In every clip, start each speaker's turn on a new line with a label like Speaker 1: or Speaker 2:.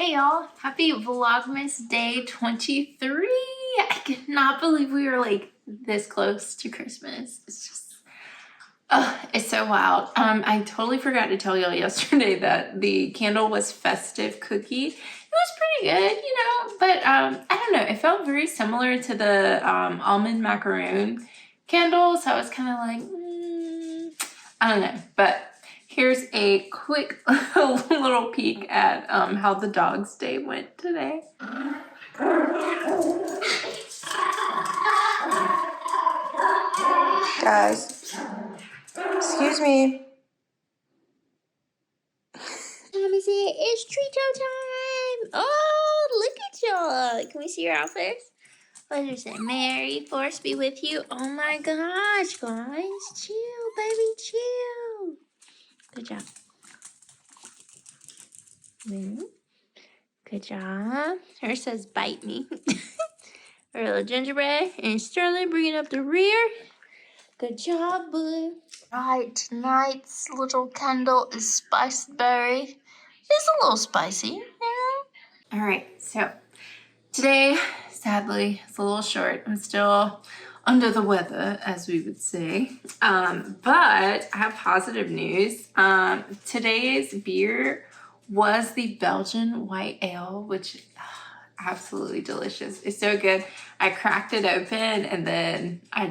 Speaker 1: Hey y'all, happy Vlogmas day 23. I cannot believe we were like this close to Christmas. It's just, it's so wild. I totally forgot to tell y'all yesterday that the candle was festive cookie. It was pretty good, but I don't know. It felt very similar to the almond macaroon candle, so I was kind of like, I don't know, but here's a quick little peek at how the dog's day went today.
Speaker 2: Guys, excuse me.
Speaker 1: Mommy said it's treat time. Oh, look at y'all. Can we see your outfits? What does it say? Mary, force be with you. Oh my gosh, guys. Chill, baby, chill. Good job. Good job. Her says bite me. Our little gingerbread and Sterling bringing up the rear. Good job, boo. Right, tonight's little candle is spiced berry. It's a little spicy, All right, so today, sadly, it's a little short. I'm still under the weather, as we would say. But I have positive news. Today's beer was the Belgian white ale, which absolutely delicious. It's so good. I cracked it open and then I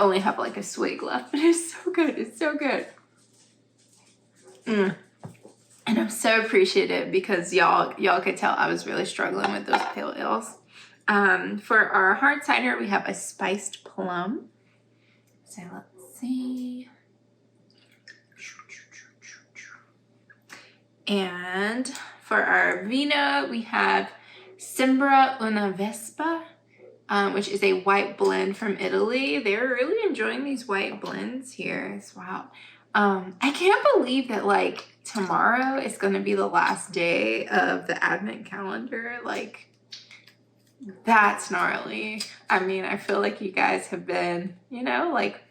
Speaker 1: only have like a swig left, but it's so good. It's so good. And I'm so appreciative because y'all could tell I was really struggling with those pale ales. For our hard cider, we have a spiced plum. So let's see. And for our vino, we have Sembra una Vespa, which is a white blend from Italy. They're really enjoying these white blends here. It's wild. I can't believe that like tomorrow is going to be the last day of the Advent calendar. Like, that's gnarly. I mean, I feel like you guys have been, like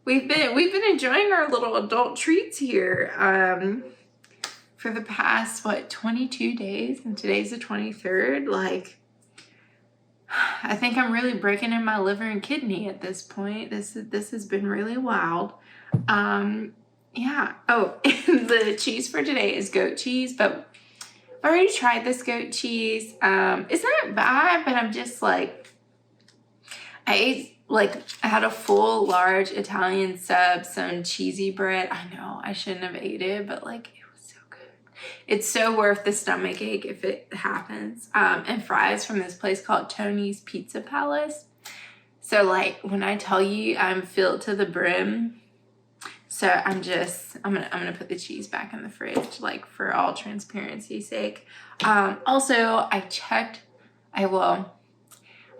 Speaker 1: we've been enjoying our little adult treats here for the past 22 days, and today's the 23rd. Like, I think I'm really breaking in my liver and kidney at this point. This has been really wild. Yeah. Oh, the cheese for today is goat cheese, but I already tried this goat cheese. It's not bad, but I'm just like, I had a full large Italian sub, some cheesy bread. I know I shouldn't have ate it, but like it was so good. It's so worth the stomach ache if it happens. And fries from this place called Tony's Pizza Palace. So like when I tell you I'm filled to the brim, so I'm gonna put the cheese back in the fridge, like for all transparency's sake. Also, I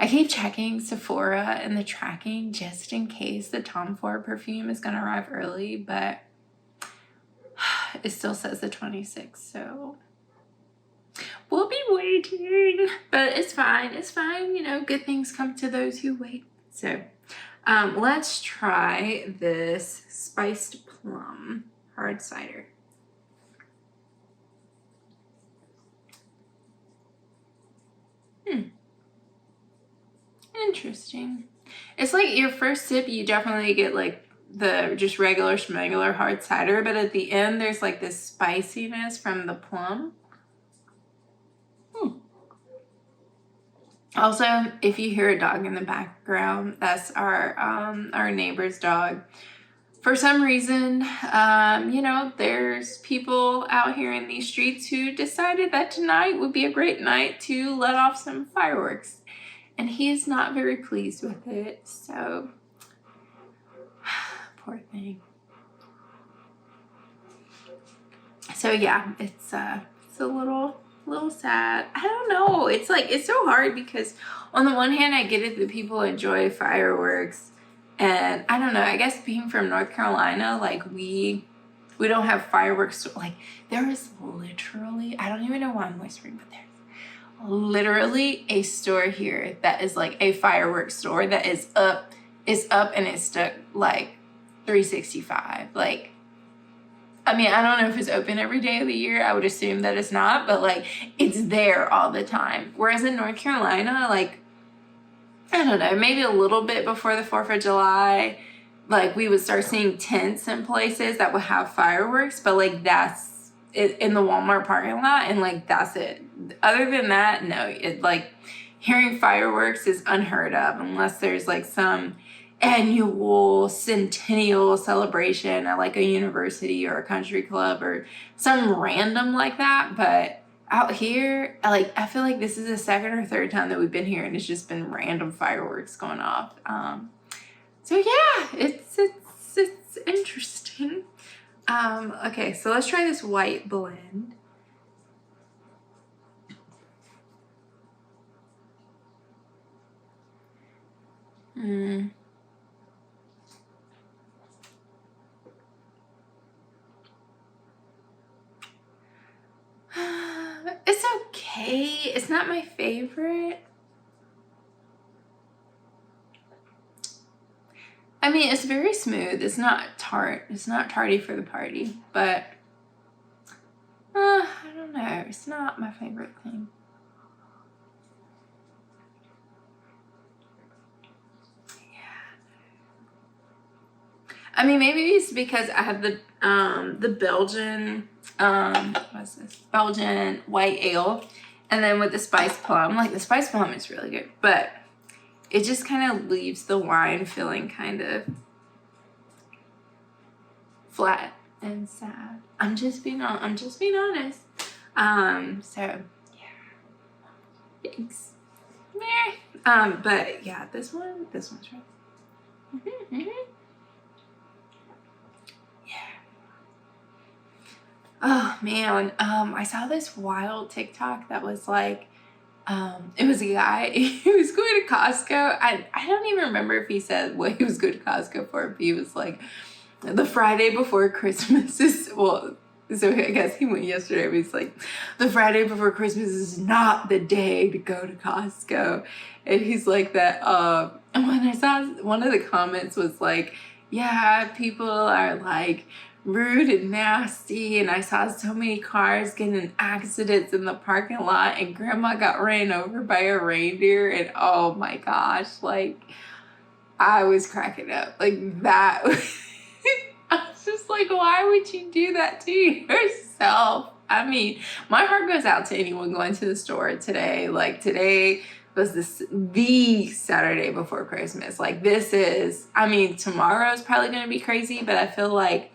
Speaker 1: keep checking Sephora and the tracking just in case the Tom Ford perfume is gonna arrive early, but it still says the 26th, so we'll be waiting. But it's fine. It's fine. Good things come to those who wait. So let's try this spiced plum hard cider. Interesting. It's like your first sip, you definitely get like the just regular schmegular hard cider, but at the end there's like this spiciness from the plum. Also, if you hear a dog in the background, that's our neighbor's dog. For some reason, there's people out here in these streets who decided that tonight would be a great night to let off some fireworks. And he is not very pleased with it, so poor thing. So yeah, it's a little sad. I don't know. It's like, it's so hard because on the one hand, I get it that people enjoy fireworks. And I don't know, I guess being from North Carolina, like we don't have fireworks. Like there is literally, I don't even know why I'm whispering, but there's literally a store here that is like a fireworks store that is up and it's stuck like 365. Like I mean, I don't know if it's open every day of the year. I would assume that it's not, but like it's there all the time. Whereas in North Carolina, like, I don't know, maybe a little bit before the 4th of July, like we would start seeing tents in places that would have fireworks, but like that's it in the Walmart parking lot, and like that's it. Other than that, no, it like hearing fireworks is unheard of unless there's like some annual centennial celebration at like a university or a country club or some random like that. But out here, I feel like this is the second or third time that we've been here, and it's just been random fireworks going off. So yeah, it's interesting. Okay, so let's try this white blend. It's okay. It's not my favorite. I mean, it's very smooth. It's not tart. It's not tardy for the party, but I don't know. It's not my favorite thing. Yeah. I mean, maybe it's because I have the Belgian what's this? Belgian white ale, and then with the spice plum. Like the spice plum is really good, but it just kind of leaves the wine feeling kind of flat and sad. I'm just being honest. So yeah. Thanks. But yeah, this one's right. Yeah. Oh man, I saw this wild TikTok that was like, it was a guy, he was going to Costco. I don't even remember if he said what he was going to Costco for, but he was like, the Friday before Christmas is, well, so I guess he went yesterday, but he's like, the Friday before Christmas is not the day to go to Costco. And he's like that, and when I saw, one of the comments was like, yeah, people are like rude and nasty, and I saw so many cars getting in accidents in the parking lot, and grandma got ran over by a reindeer, and oh my gosh, like I was cracking up. Like that I was just like, why would you do that to yourself? I mean, my heart goes out to anyone going to the store today. Like today was the Saturday before Christmas. Like this is, I mean, tomorrow's probably going to be crazy, but I feel like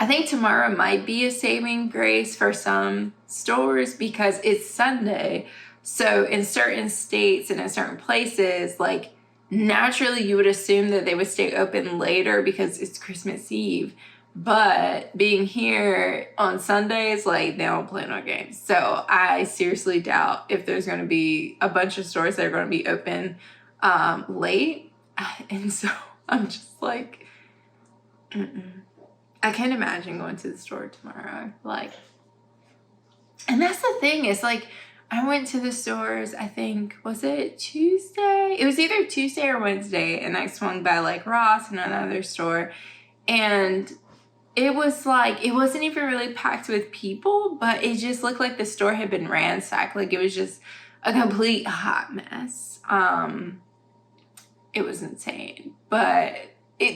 Speaker 1: I think tomorrow might be a saving grace for some stores because it's Sunday. So in certain states and in certain places, like naturally you would assume that they would stay open later because it's Christmas Eve. But being here on Sundays, like they don't play no games. So I seriously doubt if there's going to be a bunch of stores that are going to be open late. And so I'm just like, I can't imagine going to the store tomorrow. Like, and that's the thing, is like, I went to the stores, I think, was it Tuesday? It was either Tuesday or Wednesday, and I swung by like Ross and another store, and it was like, it wasn't even really packed with people, but it just looked like the store had been ransacked. Like it was just a complete hot mess. It was insane, but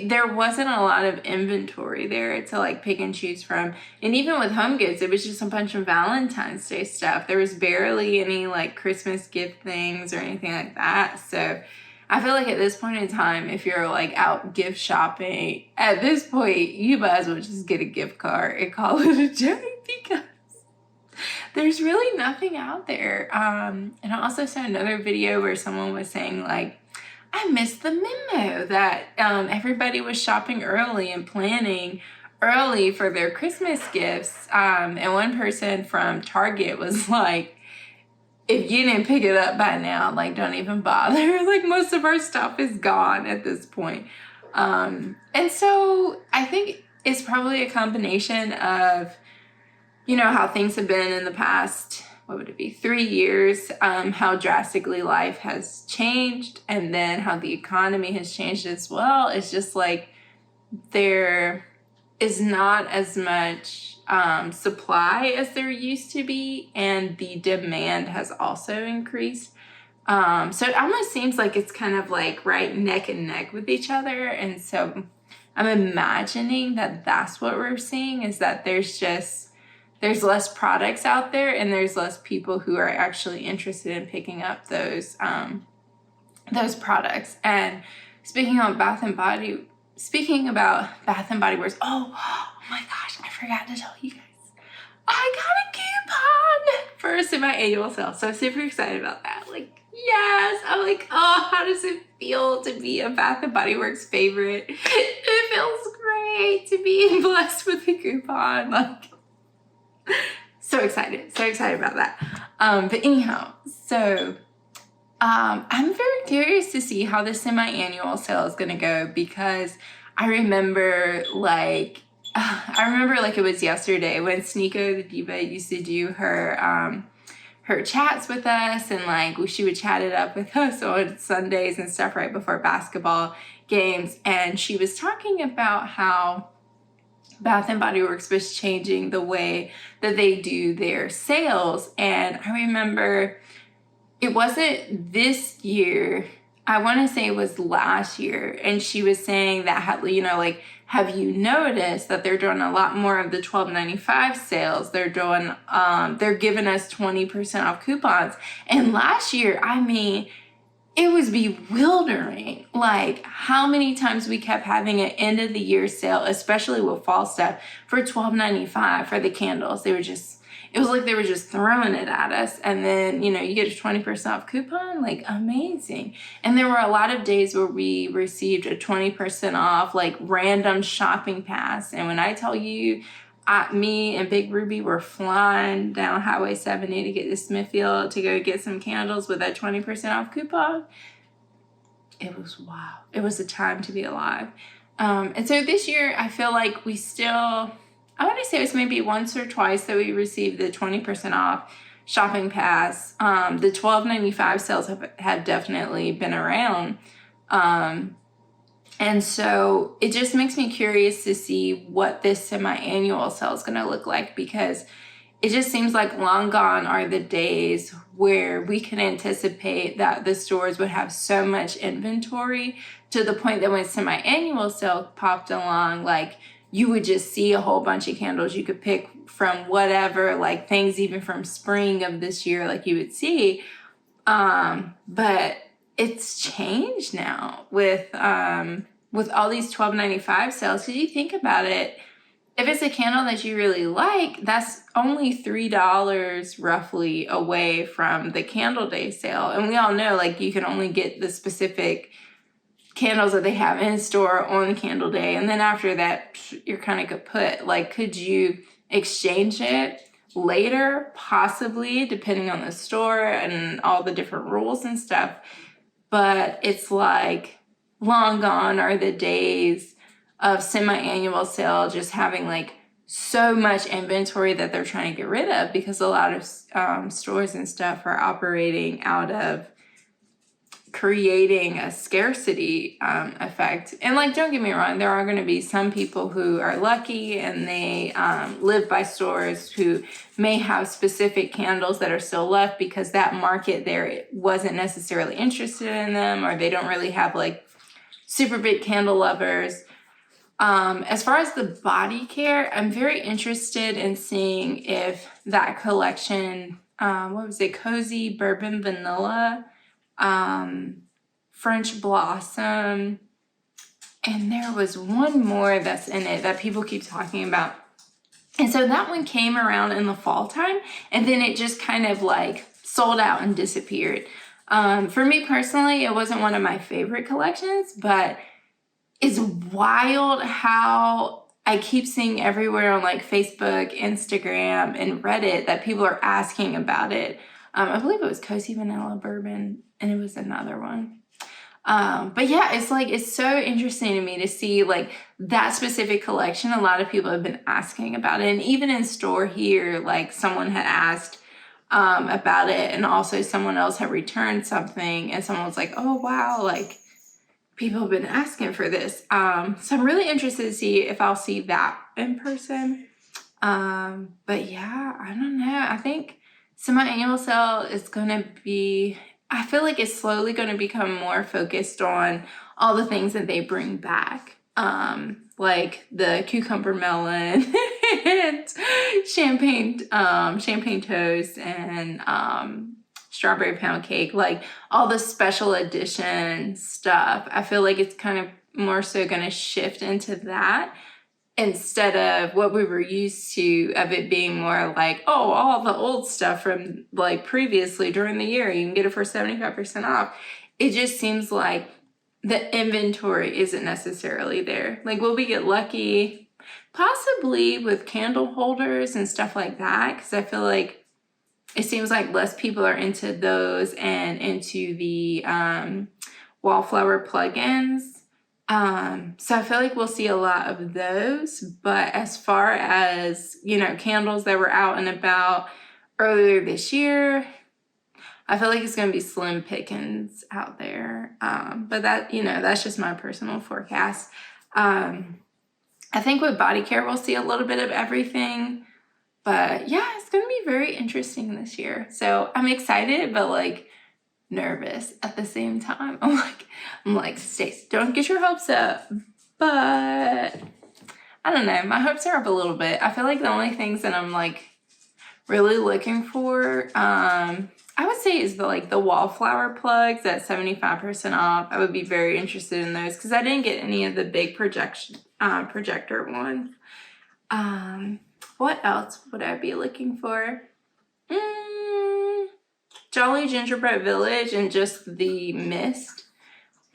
Speaker 1: there wasn't a lot of inventory there to like pick and choose from. And even with home goods, it was just a bunch of Valentine's Day stuff. There was barely any like Christmas gift things or anything like that. So I feel like at this point in time, if you're like out gift shopping, at this point, you might as well just get a gift card and call it a day, because there's really nothing out there. And I also saw another video where someone was saying like, I missed the memo that everybody was shopping early and planning early for their Christmas gifts. And one person from Target was like, if you didn't pick it up by now, like don't even bother. Like most of our stuff is gone at this point. And so I think it's probably a combination of, you know, how things have been in the past, what would it be, 3 years, how drastically life has changed, and then how the economy has changed as well. It's just like they're is not as much supply as there used to be, and the demand has also increased. So it almost seems like it's kind of like right neck and neck with each other. And so I'm imagining that that's what we're seeing, is that there's less products out there, and there's less people who are actually interested in picking up those products. And speaking about Bath and Body Works, oh my gosh, I forgot to tell you guys. I got a coupon for a semi-annual sale. So I'm super excited about that. Like, yes. I'm like, oh, how does it feel to be a Bath and Body Works favorite? It feels great to be blessed with a coupon. Like, so excited about that. But anyhow, so I'm very curious to see how the semi-annual sale is gonna go, because I remember like it was yesterday when Sneeko the Diva used to do her chats with us, and like she would chat it up with us on Sundays and stuff right before basketball games, and she was talking about how Bath and Body Works was changing the way that they do their sales. And I remember it wasn't this year, I want to say it was last year, and she was saying that, have you noticed that they're doing a lot more of the $12.95 sales? They're doing, they're giving us 20% off coupons. And last year, I mean, it was bewildering, like how many times we kept having an end of the year sale, especially with fall stuff, for $12.95 for the candles. It was like they were just throwing it at us. And then, you get a 20% off coupon, like amazing. And there were a lot of days where we received a 20% off, like random shopping pass. And when I tell you, me and Big Ruby were flying down Highway 70 to get to Smithfield to go get some candles with that 20% off coupon. It was wow. It was a time to be alive. And so this year, I feel like I want to say it was maybe once or twice that we received the 20% off shopping pass. The $12.95 sales have definitely been around. And so it just makes me curious to see what this semi-annual sale is going to look like, because it just seems like long gone are the days where we can anticipate that the stores would have so much inventory to the point that when semi-annual sale popped along, like you would just see a whole bunch of candles you could pick from whatever, like things even from spring of this year, like you would see. But it's changed now with all these $12.95 sales. Because you think about it, if it's a candle that you really like, that's only $3 roughly away from the candle day sale. And we all know, like, you can only get the specific candles that they have in store on candle day. And then after that, you're kind of kaput. Like, could you exchange it later? Possibly, depending on the store and all the different rules and stuff. But it's like long gone are the days of semi-annual sale just having like so much inventory that they're trying to get rid of, because a lot of stores and stuff are operating out of creating a scarcity effect. And like, don't get me wrong, there are going to be some people who are lucky and they live by stores who may have specific candles that are still left because that market there wasn't necessarily interested in them, or they don't really have like super big candle lovers. As far as the body care, I'm very interested in seeing if that collection, what was it, Cozy Bourbon Vanilla, French Blossom, and there was one more that's in it that people keep talking about. And so that one came around in the fall time, and then it just kind of like sold out and disappeared. For me personally, it wasn't one of my favorite collections, but it's wild how I keep seeing everywhere on like Facebook, Instagram, and Reddit that people are asking about it. I believe it was Cozy Vanilla Bourbon, and it was another one. But yeah, it's so interesting to me to see like that specific collection. A lot of people have been asking about it, and even in store here, like someone had asked about it, and also someone else had returned something, and someone was like, oh wow, like people have been asking for this. So I'm really interested to see if I'll see that in person. But yeah, I don't know. I think semi-annual sale is gonna be, I feel like it's slowly gonna become more focused on all the things that they bring back. Like the cucumber melon and champagne toast and strawberry pound cake, like all the special edition stuff. I feel like it's kind of more so gonna shift into that instead of what we were used to of it being more like, oh, all the old stuff from like previously during the year, you can get it for 75% off. It just seems like the inventory isn't necessarily there. Like, will we get lucky? Possibly with candle holders and stuff like that, because I feel like it seems like less people are into those and into the wallflower plugins. So I feel like we'll see a lot of those, but as far as, you know, candles that were out and about earlier this year, I feel like it's going to be slim pickings out there. But that, you know, that's just my personal forecast. I think with body care, we'll see a little bit of everything, but yeah, it's going to be very interesting this year. So I'm excited, but like nervous at the same time. I'm like, Stacey, don't get your hopes up. But I don't know, my hopes are up a little bit. I feel like the only things that I'm like really looking for, I would say is the wallflower plugs at 75% off. I would be very interested in those because I didn't get any of the big projector ones. What else would I be looking for? Jolly Gingerbread Village and just the mist.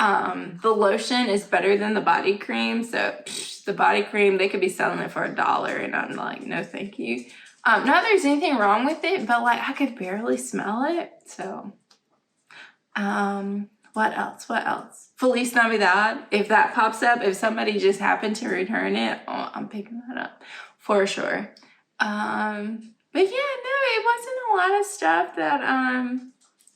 Speaker 1: The lotion is better than the body cream. So the body cream, they could be selling it for $1 and I'm like, no, thank you. Not that there's anything wrong with it, but like I could barely smell it. So, what else? Feliz Navidad. If that pops up, if somebody just happened to return it, oh, I'm picking that up for sure. But yeah, no, it wasn't a lot of stuff that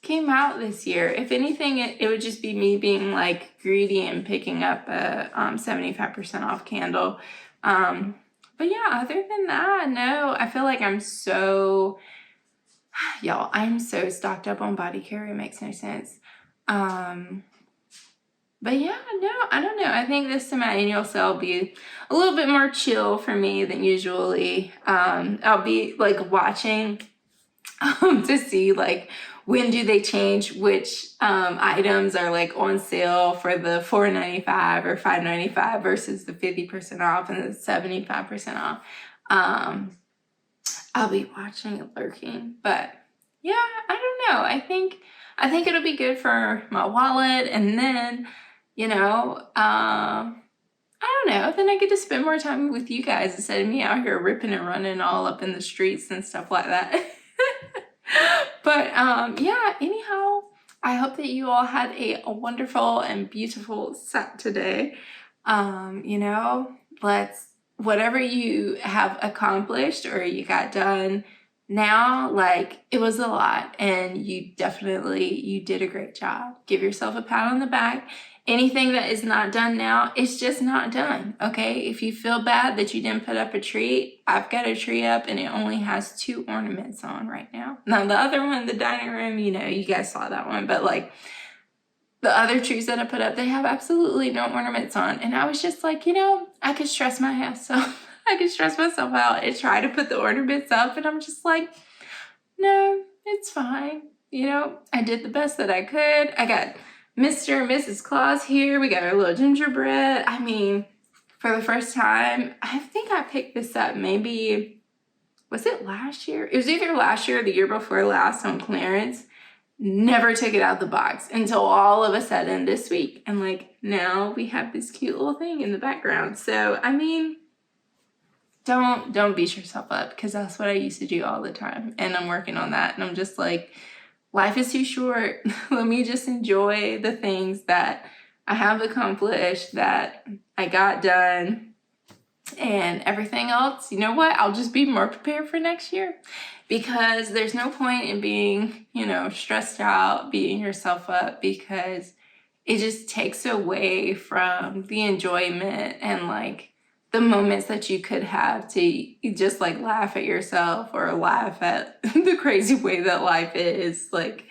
Speaker 1: came out this year. If anything, it would just be me being like greedy and picking up a 75% off candle. But yeah, other than that, no, I feel like I'm so stocked up on body care. It makes no sense. But yeah, no, I don't know. I think this semi-annual sale will be a little bit more chill for me than usually. I'll be like watching to see like when do they change which items are like on sale for the $4.95 or $5.95 versus the 50% off and the 75% off. I'll be watching and lurking, but yeah, I don't know. I think it'll be good for my wallet, and then, you know, I don't know. Then I get to spend more time with you guys instead of me out here ripping and running all up in the streets and stuff like that. But yeah, anyhow, I hope that you all had a wonderful and beautiful Saturday. You know, whatever you have accomplished or you got done now, like it was a lot and you did a great job. Give yourself a pat on the back. Anything that is not done now, it's just not done, okay? If you feel bad that you didn't put up a tree, I've got a tree up and it only has 2 ornaments on right now. Now the other one, the dining room, you know, you guys saw that one, but like the other trees that I put up, they have absolutely no ornaments on. And I was just like, you know, I could stress myself out and try to put the ornaments up. And I'm just like, no, it's fine. You know, I did the best that I could. I got Mr. and Mrs. Claus here. We got our little gingerbread. I mean, for the first time, I think I picked this up maybe, was it last year? It was either last year or the year before last on clearance. Never took it out of the box until all of a sudden this week. And like now we have this cute little thing in the background. So, I mean, don't beat yourself up because that's what I used to do all the time. And I'm working on that. And I'm just like, life is too short. Let me just enjoy the things that I have accomplished, that I got done, and everything else. You know what? I'll just be more prepared for next year because there's no point in being, you know, stressed out, beating yourself up because it just takes away from the enjoyment and like the moments that you could have to just like laugh at yourself or laugh at the crazy way that life is. Like,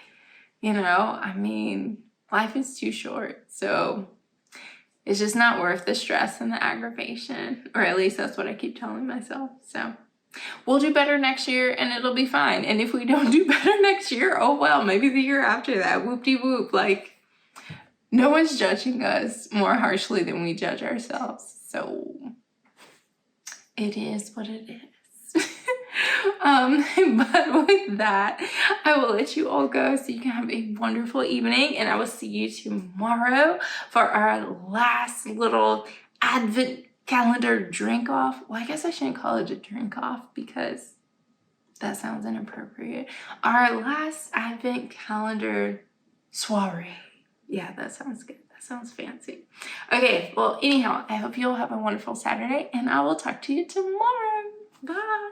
Speaker 1: you know, I mean, life is too short. So it's just not worth the stress and the aggravation, or at least that's what I keep telling myself. So we'll do better next year and it'll be fine. And if we don't do better next year, oh well, maybe the year after that, whoop-de-whoop. Like, no one's judging us more harshly than we judge ourselves. So it is what it is. But with that, I will let you all go so you can have a wonderful evening, and I will see you tomorrow for our last little advent calendar drink off. Well, I guess I shouldn't call it a drink off because that sounds inappropriate. Our last advent calendar soiree. Yeah, that sounds good. That sounds fancy. Okay, well, anyhow, I hope you all have a wonderful Saturday, and I will talk to you tomorrow. Bye.